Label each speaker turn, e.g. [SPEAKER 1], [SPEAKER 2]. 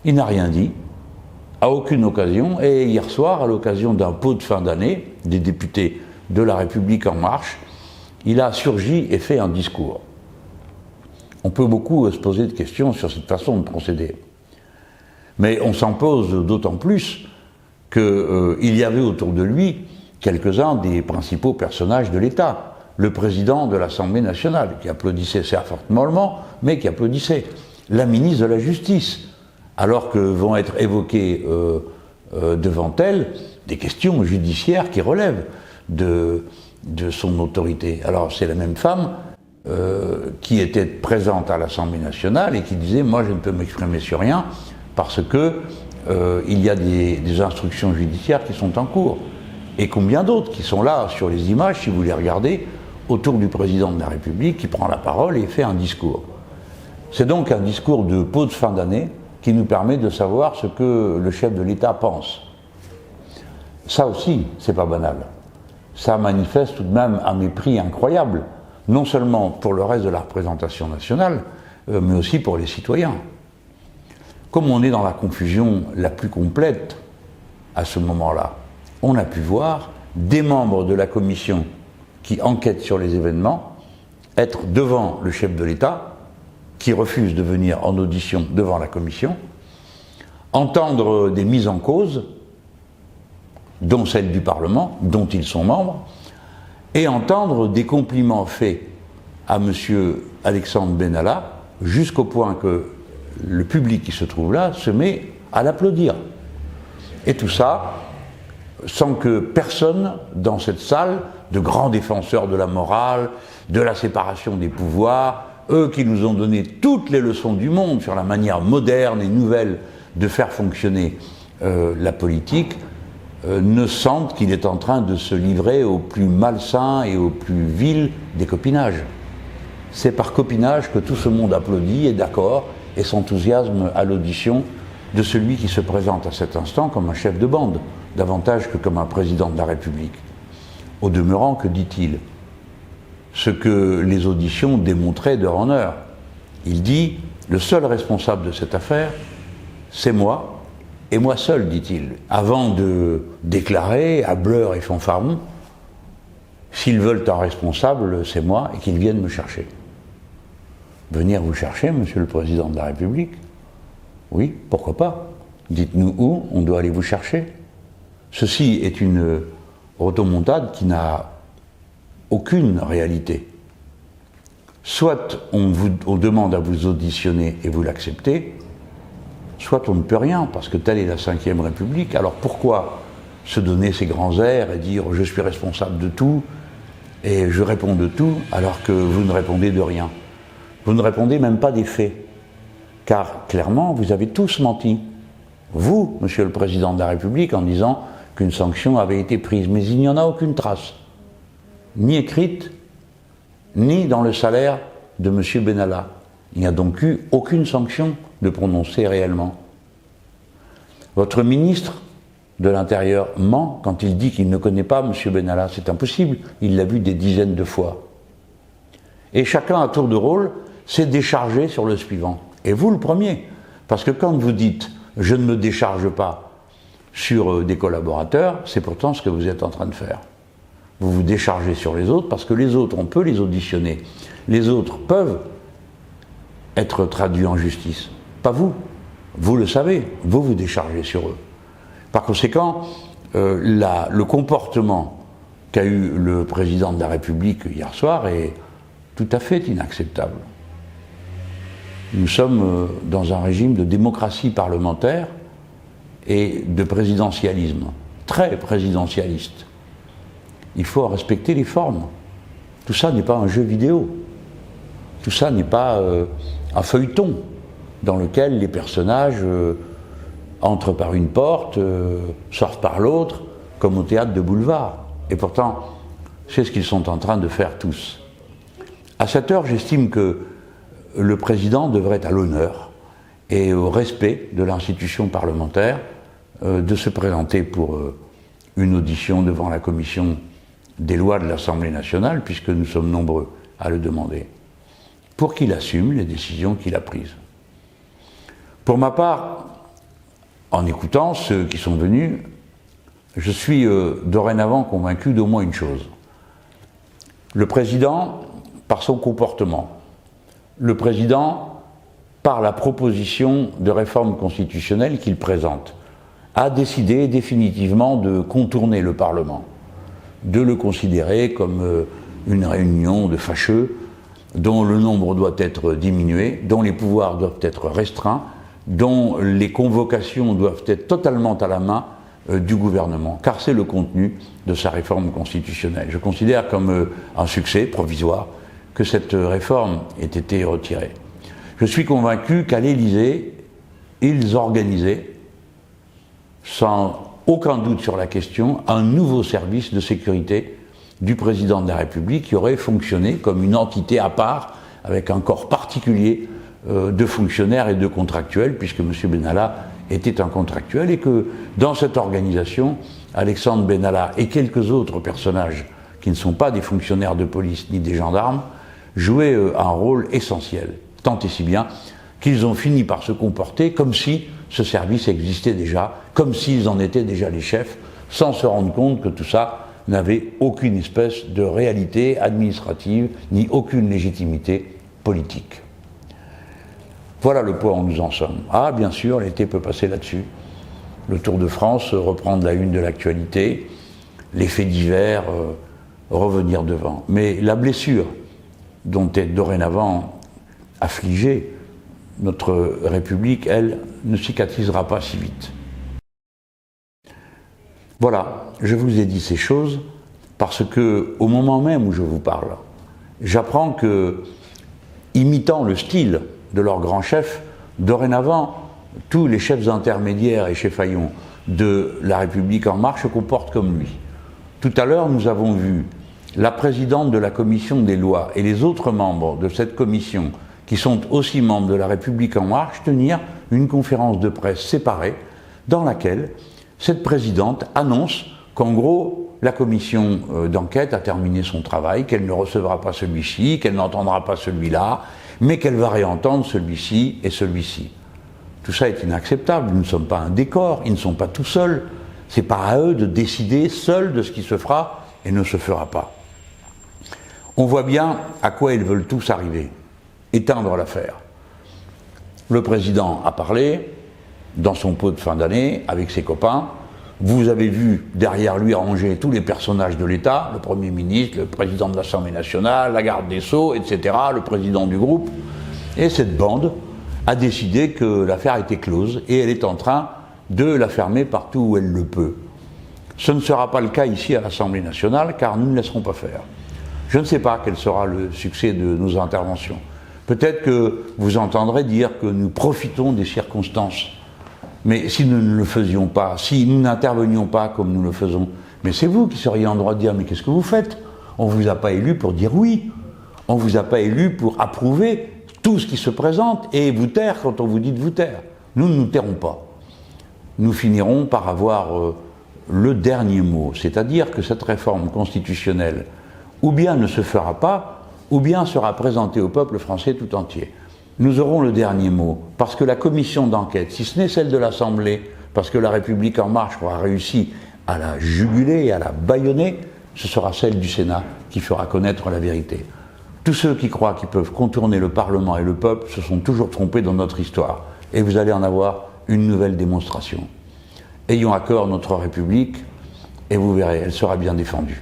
[SPEAKER 1] Il n'a rien dit, à aucune occasion, et hier soir, à l'occasion d'un pot de fin d'année des députés de La République En Marche, il a surgi et fait un discours. On peut beaucoup se poser de questions sur cette façon de procéder. Mais on s'en pose d'autant plus qu'il y avait autour de lui quelques-uns des principaux personnages de l'État. Le président de l'Assemblée nationale, qui applaudissait certes mollement, mais qui applaudissait. La ministre de la Justice, alors que vont être évoquées devant elle des questions judiciaires qui relèvent de son autorité. Alors c'est la même femme qui était présente à l'Assemblée nationale et qui disait « moi je ne peux m'exprimer sur rien parce que il y a des instructions judiciaires qui sont en cours ». Et combien d'autres qui sont là sur les images, si vous les regardez, autour du président de la République qui prend la parole et fait un discours. C'est donc un discours de pot de fin d'année qui nous permet de savoir ce que le chef de l'État pense. Ça aussi, c'est pas banal. Ça manifeste tout de même un mépris incroyable, non seulement pour le reste de la représentation nationale, mais aussi pour les citoyens. Comme on est dans la confusion la plus complète à ce moment-là, on a pu voir des membres de la commission qui enquêtent sur les événements être devant le chef de l'État, qui refuse de venir en audition devant la commission, entendre des mises en cause, dont celle du Parlement, dont ils sont membres, et entendre des compliments faits à M. Alexandre Benalla, jusqu'au point que le public qui se trouve là se met à l'applaudir. Et tout ça, sans que personne dans cette salle, de grands défenseurs de la morale, de la séparation des pouvoirs, eux qui nous ont donné toutes les leçons du monde sur la manière moderne et nouvelle de faire fonctionner la politique, ne sentent qu'il est en train de se livrer au plus malsain et au plus vil des copinages. C'est par copinage que tout ce monde applaudit, est d'accord et s'enthousiasme à l'audition de celui qui se présente à cet instant comme un chef de bande, davantage que comme un président de la République. Au demeurant, que dit-il? Ce que les auditions démontraient d'heure en heure. Il dit « le seul responsable de cette affaire, c'est moi, et moi seul, dit-il, avant de déclarer à Bleur et Fanfaron, s'ils veulent un responsable, c'est moi, et qu'ils viennent me chercher. » Venir vous chercher, monsieur le président de la République? Oui, pourquoi pas? Dites-nous où on doit aller vous chercher. Ceci est une rodomontade qui n'a aucune réalité. Soit on demande à vous auditionner et vous l'acceptez, soit on ne peut rien, parce que telle est la Ve République. Alors pourquoi se donner ces grands airs et dire « je suis responsable de tout et je réponds de tout » alors que vous ne répondez de rien? Vous ne répondez même pas des faits, car clairement vous avez tous menti. Vous, monsieur le président de la République, en disant qu'une sanction avait été prise, mais il n'y en a aucune trace, ni écrite, ni dans le salaire de M. Benalla. Il n'y a donc eu aucune sanction de prononcer réellement. Votre ministre de l'Intérieur ment quand il dit qu'il ne connaît pas M. Benalla. C'est impossible, il l'a vu des dizaines de fois. Et chacun à tour de rôle s'est déchargé sur le suivant. Et vous le premier, parce que quand vous dites « je ne me décharge pas » sur des collaborateurs, c'est pourtant ce que vous êtes en train de faire. Vous vous déchargez sur les autres parce que les autres, on peut les auditionner. Les autres peuvent être traduits en justice. Pas vous. Vous le savez. Vous vous déchargez sur eux. Par conséquent, le comportement qu'a eu le président de la République hier soir est tout à fait inacceptable. Nous sommes dans un régime de démocratie parlementaire et de présidentialisme, très présidentialiste. Il faut respecter les formes. Tout ça n'est pas un jeu vidéo. Tout ça n'est pas un feuilleton dans lequel les personnages entrent par une porte, sortent par l'autre, comme au théâtre de boulevard. Et pourtant, c'est ce qu'ils sont en train de faire tous. À cette heure, j'estime que le président devrait être à l'honneur et au respect de l'institution parlementaire de se présenter pour une audition devant la commission des lois de l'Assemblée nationale, puisque nous sommes nombreux à le demander, pour qu'il assume les décisions qu'il a prises. Pour ma part, en écoutant ceux qui sont venus, je suis dorénavant convaincu d'au moins une chose. Le président, par son comportement, le président, par la proposition de réforme constitutionnelle qu'il présente, a décidé définitivement de contourner le Parlement, de le considérer comme une réunion de fâcheux dont le nombre doit être diminué, dont les pouvoirs doivent être restreints, dont les convocations doivent être totalement à la main du gouvernement, car c'est le contenu de sa réforme constitutionnelle. Je considère comme un succès provisoire que cette réforme ait été retirée. Je suis convaincu qu'à l'Élysée, ils organisaient, sans aucun doute sur la question, un nouveau service de sécurité du président de la République qui aurait fonctionné comme une entité à part, avec un corps particulier de fonctionnaires et de contractuels, puisque M. Benalla était un contractuel, et que dans cette organisation, Alexandre Benalla et quelques autres personnages qui ne sont pas des fonctionnaires de police ni des gendarmes jouaient un rôle essentiel, tant et si bien qu'ils ont fini par se comporter comme si ce service existait déjà, comme s'ils en étaient déjà les chefs, sans se rendre compte que tout ça n'avait aucune espèce de réalité administrative, ni aucune légitimité politique. Voilà le point où nous en sommes. Ah, bien sûr, l'été peut passer là-dessus. Le Tour de France reprendre la une de l'actualité, les faits divers revenir devant. Mais la blessure dont est dorénavant affligée notre République, elle, ne cicatrisera pas si vite. Voilà, je vous ai dit ces choses parce que, au moment même où je vous parle, j'apprends que, imitant le style de leur grand chef, dorénavant, tous les chefs intermédiaires et cheffaillons de la République en marche se comportent comme lui. Tout à l'heure, nous avons vu la présidente de la commission des lois et les autres membres de cette commission, qui sont aussi membres de la République en marche, tenir une conférence de presse séparée dans laquelle cette présidente annonce qu'en gros, la commission d'enquête a terminé son travail, qu'elle ne recevra pas celui-ci, qu'elle n'entendra pas celui-là, mais qu'elle va réentendre celui-ci et celui-ci. Tout ça est inacceptable, nous ne sommes pas un décor, ils ne sont pas tout seuls, c'est pas à eux de décider seuls de ce qui se fera et ne se fera pas. On voit bien à quoi ils veulent tous arriver, éteindre l'affaire. Le président a parlé dans son pot de fin d'année avec ses copains. Vous avez vu derrière lui ranger tous les personnages de l'État, le Premier ministre, le président de l'Assemblée nationale, la garde des Sceaux, etc., le président du groupe. Et cette bande a décidé que l'affaire était close et elle est en train de la fermer partout où elle le peut. Ce ne sera pas le cas ici à l'Assemblée nationale, car nous ne laisserons pas faire. Je ne sais pas quel sera le succès de nos interventions. Peut-être que vous entendrez dire que nous profitons des circonstances. Mais si nous ne le faisions pas, si nous n'intervenions pas comme nous le faisons, mais c'est vous qui seriez en droit de dire « mais qu'est-ce que vous faites? On ne vous a pas élu pour dire oui. On ne vous a pas élu pour approuver tout ce qui se présente et vous taire quand on vous dit de vous taire. » Nous ne nous tairons pas. Nous finirons par avoir le dernier mot, c'est-à-dire que cette réforme constitutionnelle ou bien ne se fera pas, ou bien sera présentée au peuple français tout entier. Nous aurons le dernier mot, parce que la commission d'enquête, si ce n'est celle de l'Assemblée, parce que la République en marche aura réussi à la juguler et à la bâillonner, ce sera celle du Sénat qui fera connaître la vérité. Tous ceux qui croient qu'ils peuvent contourner le Parlement et le peuple se sont toujours trompés dans notre histoire, et vous allez en avoir une nouvelle démonstration. Ayons à cœur notre République, et vous verrez, elle sera bien défendue.